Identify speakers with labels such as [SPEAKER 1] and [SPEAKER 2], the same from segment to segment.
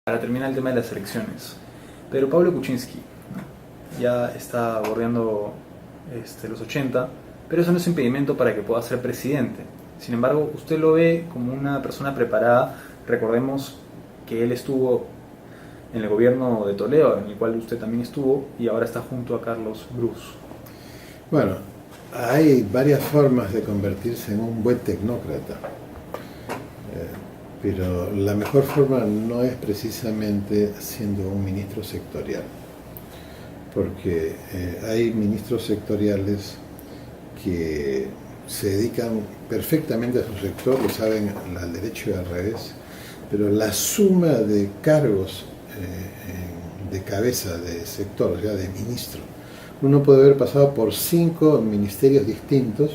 [SPEAKER 1] Para terminar el tema de las elecciones. Pero Pablo Kuczynski, ¿no? Ya está bordeando los 80, pero eso no es impedimento para que pueda ser presidente. Sin embargo, usted lo ve como una persona preparada. Recordemos que él estuvo en el gobierno de Toledo, en el cual usted también estuvo, y ahora está junto a Carlos Brus.
[SPEAKER 2] Bueno, hay varias formas de convertirse en un buen tecnócrata. Pero la mejor forma no es precisamente siendo un ministro sectorial, porque hay ministros sectoriales que se dedican perfectamente a su sector, lo saben al derecho y al revés, pero la suma de cargos de cabeza de sector, o sea, de ministro, uno puede haber pasado por 5 ministerios distintos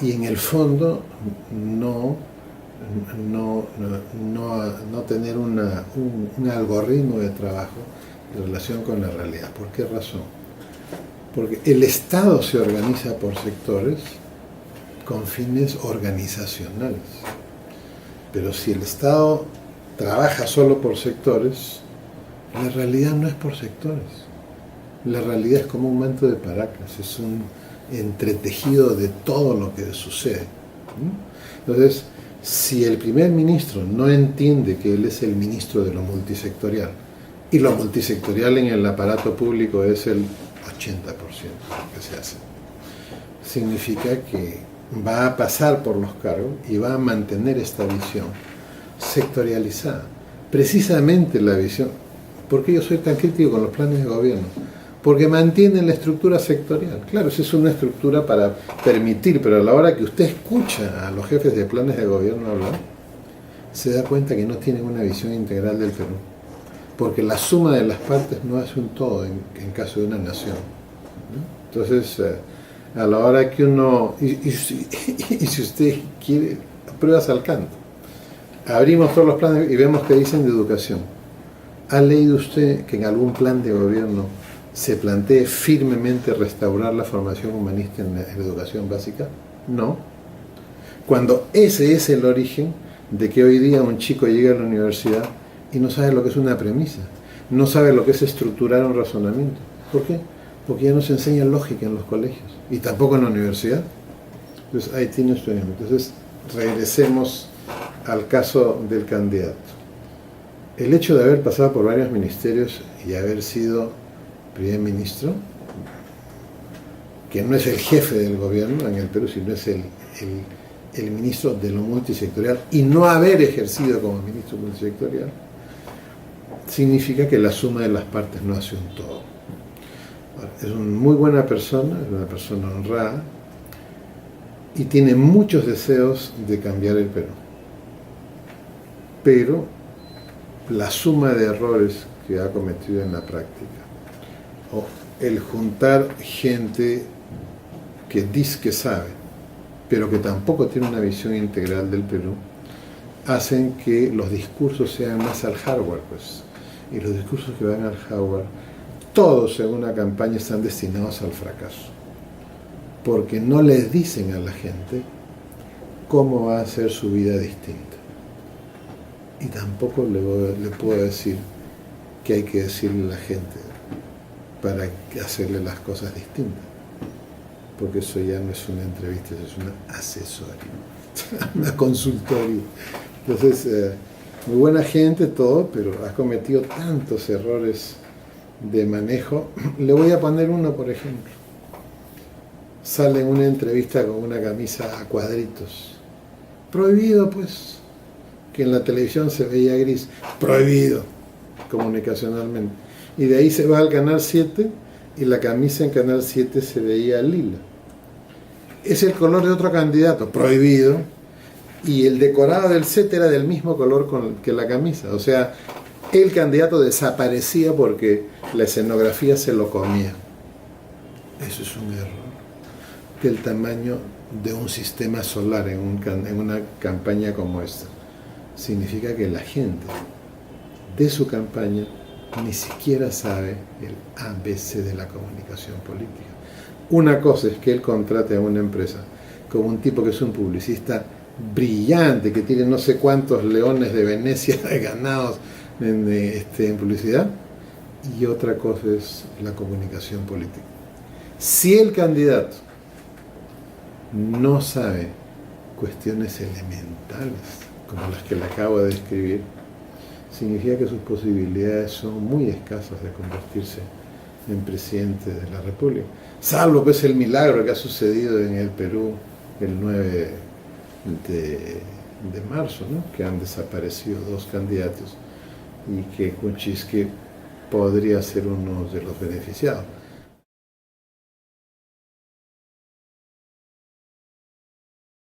[SPEAKER 2] y en el fondo no tener un algoritmo de trabajo en relación con la realidad. ¿Por qué razón? Porque el Estado se organiza por sectores con fines organizacionales. Pero si el Estado trabaja solo por sectores, la realidad no es por sectores. La realidad es como un manto de Paracas, es un entretejido de todo lo que sucede. Entonces, si el primer ministro no entiende que él es el ministro de lo multisectorial, y lo multisectorial en el aparato público es el 80% de lo que se hace, significa que va a pasar por los cargos y va a mantener esta visión sectorializada. Precisamente la visión, ¿por qué yo soy tan crítico con los planes de gobierno? Porque mantienen la estructura sectorial. Claro, esa es una estructura para permitir, pero a la hora que usted escucha a los jefes de planes de gobierno hablar, se da cuenta que no tienen una visión integral del Perú. Porque la suma de las partes no hace un todo en caso de una nación, ¿no? Entonces, a la hora que uno, y si usted quiere, pruebas al canto. Abrimos todos los planes y vemos que dicen de educación. ¿Ha leído usted que en algún plan de gobierno se plantee firmemente restaurar la formación humanista en la educación básica? No. Cuando ese es el origen de que hoy día un chico llega a la universidad y no sabe lo que es una premisa, no sabe lo que es estructurar un razonamiento. ¿Por qué? Porque ya no se enseña lógica en los colegios y tampoco en la universidad. Entonces ahí tiene usted un ejemplo. Entonces regresemos al caso del candidato. El hecho de haber pasado por varios ministerios y haber sido primer ministro, que no es el jefe del gobierno en el Perú, sino es el ministro de lo multisectorial, y no haber ejercido como ministro multisectorial, significa que la suma de las partes no hace un todo. Es una muy buena persona, es una persona honrada, y tiene muchos deseos de cambiar el Perú. Pero la suma de errores que ha cometido en la práctica, o el juntar gente que dice que sabe, pero que tampoco tiene una visión integral del Perú, hacen que los discursos sean más al hardware, pues. Y los discursos que van al hardware, todos en una campaña están destinados al fracaso, porque no les dicen a la gente cómo va a ser su vida distinta. Y tampoco le puedo decir que hay que decirle a la gente para hacerle las cosas distintas, porque eso ya no es una entrevista, eso es una asesoría, una consultoría. Entonces, muy buena gente todo, pero ha cometido tantos errores de manejo. Le voy a poner uno, por ejemplo. Sale en una entrevista con una camisa a cuadritos. Prohibido, pues, que en la televisión se veía gris. Prohibido, comunicacionalmente. Y de ahí se va al Canal 7 y la camisa en Canal 7 se veía lila. Es el color de otro candidato, prohibido, y el decorado del set era del mismo color que la camisa. O sea, el candidato desaparecía porque la escenografía se lo comía. Eso es un error del tamaño de un sistema solar en una campaña como esta. Significa que la gente de su campaña ni siquiera sabe el ABC de la comunicación política. Una cosa es que él contrate a una empresa con un tipo que es un publicista brillante, que tiene no sé cuántos leones de Venecia ganados en publicidad, y otra cosa es la comunicación política. Si el candidato no sabe cuestiones elementales como las que le acabo de describir, significa que sus posibilidades son muy escasas de convertirse en presidente de la República. Salvo pues el milagro que ha sucedido en el Perú el 9 de marzo, ¿no? Que han desaparecido 2 candidatos y que Kuczynski podría ser uno de los beneficiados.